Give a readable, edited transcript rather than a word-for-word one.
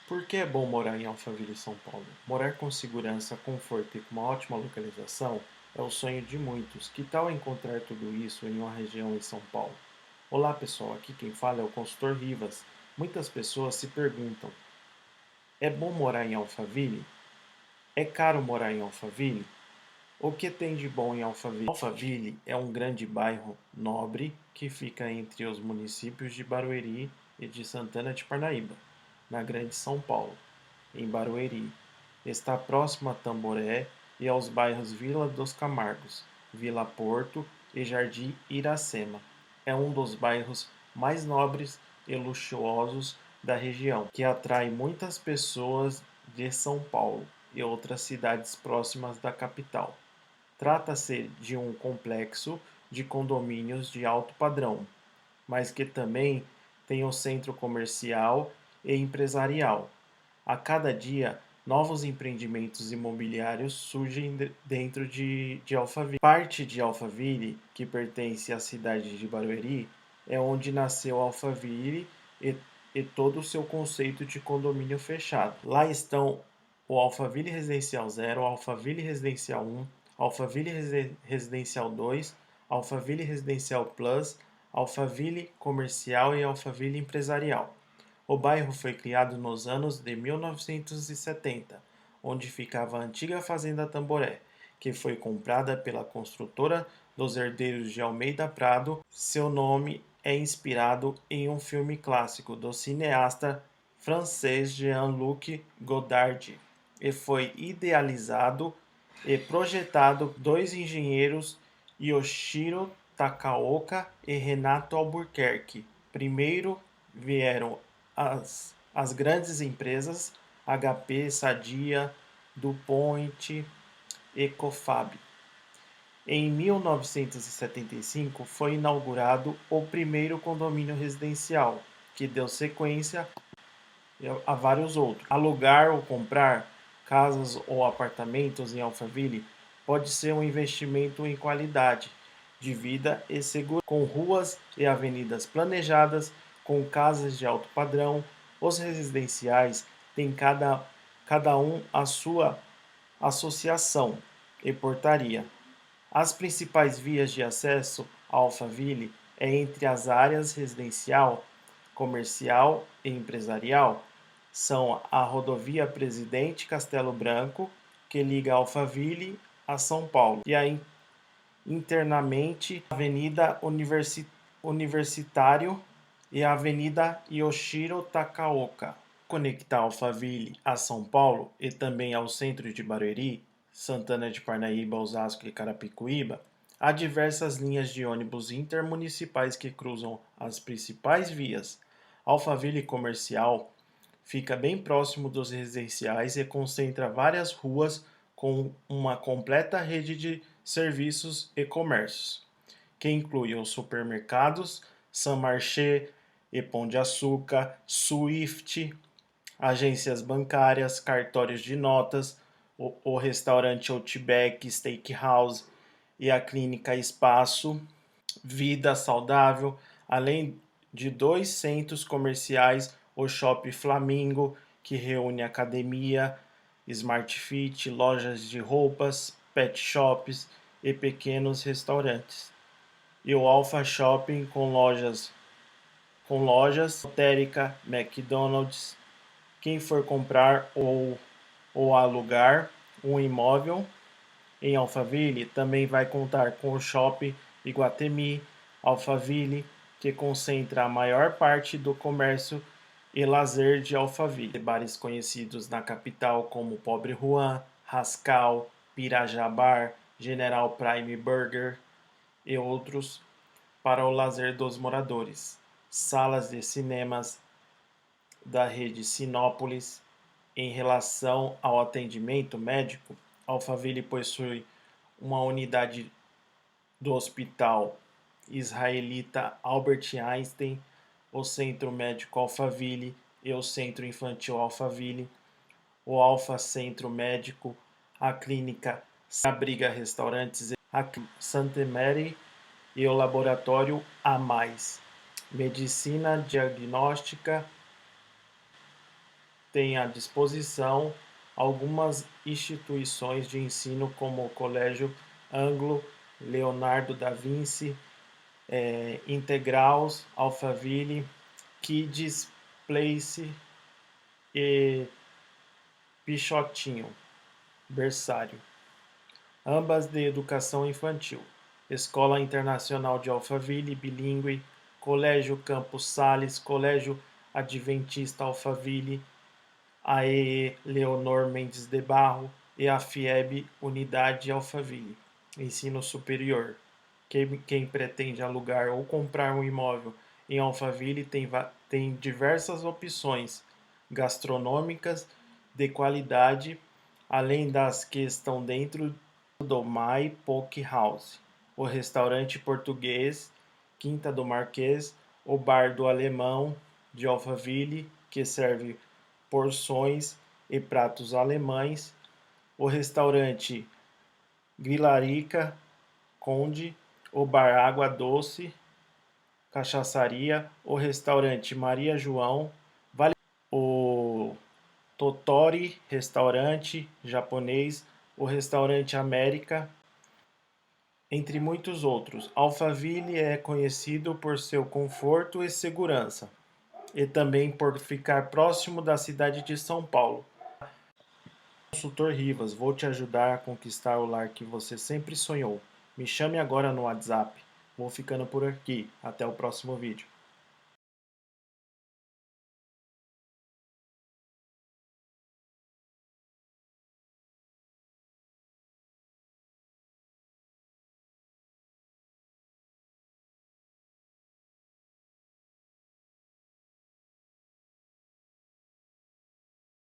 Por que é bom morar em Alphaville, São Paulo? Morar com segurança, conforto e com uma ótima localização é o sonho de muitos. Que tal encontrar tudo isso em uma região em São Paulo? Olá pessoal, aqui quem fala é o consultor Rivas. Muitas pessoas se perguntam: é bom morar em Alphaville? É caro morar em Alphaville? O que tem de bom em Alphaville? Alphaville é um grande bairro nobre que fica entre os municípios de Barueri e de Santana de Parnaíba, na Grande São Paulo. Em Barueri. Está próximo a Tamboré e aos bairros Vila dos Camargos, Vila Porto e Jardim Iracema. É um dos bairros mais nobres e luxuosos da região, que atrai muitas pessoas de São Paulo e outras cidades próximas da capital. Trata-se de um complexo de condomínios de alto padrão, mas que também tem um centro comercial e empresarial. A cada dia, novos empreendimentos imobiliários surgem dentro de Alphaville. Parte de Alphaville, que pertence à cidade de Barueri, é onde nasceu Alphaville e, e todo o seu conceito de condomínio fechado. Lá estão o Alphaville Residencial 0, Alphaville Residencial 1, Alphaville Residencial 2, Alphaville Residencial Plus, Alphaville Comercial e Alphaville Empresarial. O bairro foi criado nos anos de 1970, onde ficava a antiga Fazenda Tamboré, que foi comprada pela construtora dos herdeiros de Almeida Prado. Seu nome é inspirado em um filme clássico do cineasta francês Jean-Luc Godard e foi idealizado e projetado por dois engenheiros, Yoshiro Takaoka e Renato Albuquerque. Primeiro vieram as grandes empresas HP, Sadia, DuPont, Ecofab. Em 1975 foi inaugurado o primeiro condomínio residencial, que deu sequência a vários outros. Alugar ou comprar casas ou apartamentos em Alphaville pode ser um investimento em qualidade de vida e segurança, com ruas e avenidas planejadas, com casas de alto padrão. Os residenciais têm cada um a sua associação e portaria. As principais vias de acesso a Alphaville é entre as áreas residencial, comercial e empresarial são a rodovia Presidente Castelo Branco, que liga Alphaville a São Paulo, e internamente a Avenida Universitário e a Avenida Yoshiro Takaoka. Conectar Alphaville a São Paulo e também ao centro de Barueri, Santana de Parnaíba, Osasco e Carapicuíba, há diversas linhas de ônibus intermunicipais que cruzam as principais vias. Alphaville Comercial fica bem próximo dos residenciais e concentra várias ruas com uma completa rede de serviços e comércios, que inclui os supermercados, Saint-Marché e Pão de Açúcar, Swift, agências bancárias, cartórios de notas, o restaurante Outback Steakhouse e a clínica Espaço Vida Saudável, além de dois centros comerciais, o Shopping Flamingo, que reúne academia, Smart Fit, lojas de roupas, pet shops e pequenos restaurantes. E o Alpha Shopping com lojas lotérica, McDonald's. Quem for comprar ou alugar um imóvel em Alphaville também vai contar com o Shopping Iguatemi Alphaville, que concentra a maior parte do comércio e lazer de Alphaville. Bares conhecidos na capital como Pobre Juan, Rascal, Pirajá Bar, General Prime Burger e outros para o lazer dos moradores. Salas de cinemas da rede Sinópolis. Em relação ao atendimento médico, Alphaville possui uma unidade do Hospital Israelita Albert Einstein, o Centro Médico Alphaville e o Centro Infantil Alphaville, o Alfa Centro Médico, a Clínica Abriga Restaurantes, a Santa Mary e o Laboratório A Mais, Medicina Diagnóstica tem à disposição algumas instituições de ensino como o Colégio Anglo, Leonardo da Vinci, Integrals, Alphaville, Kids Place e Pichotinho, berçário, ambas de educação infantil. Escola Internacional de Alphaville, bilíngue, Colégio Campos Sales, Colégio Adventista Alphaville, AEE Leonor Mendes de Barro e a FIEB Unidade Alphaville. Ensino superior. Quem pretende alugar ou comprar um imóvel em Alphaville tem diversas opções gastronômicas de qualidade, além das que estão dentro do My Poke House, o restaurante português Quinta do Marquês, o bar do Alemão de Alphaville, que serve porções e pratos alemães, o restaurante Grilarica Conde, o bar Água Doce, cachaçaria, o restaurante Maria João, o Totori restaurante japonês, o restaurante América, entre muitos outros. Alphaville é conhecido por seu conforto e segurança, e também por ficar próximo da cidade de São Paulo. Consultor Rivas, vou te ajudar a conquistar o lar que você sempre sonhou. Me chame agora no WhatsApp. Vou ficando por aqui. Até o próximo vídeo.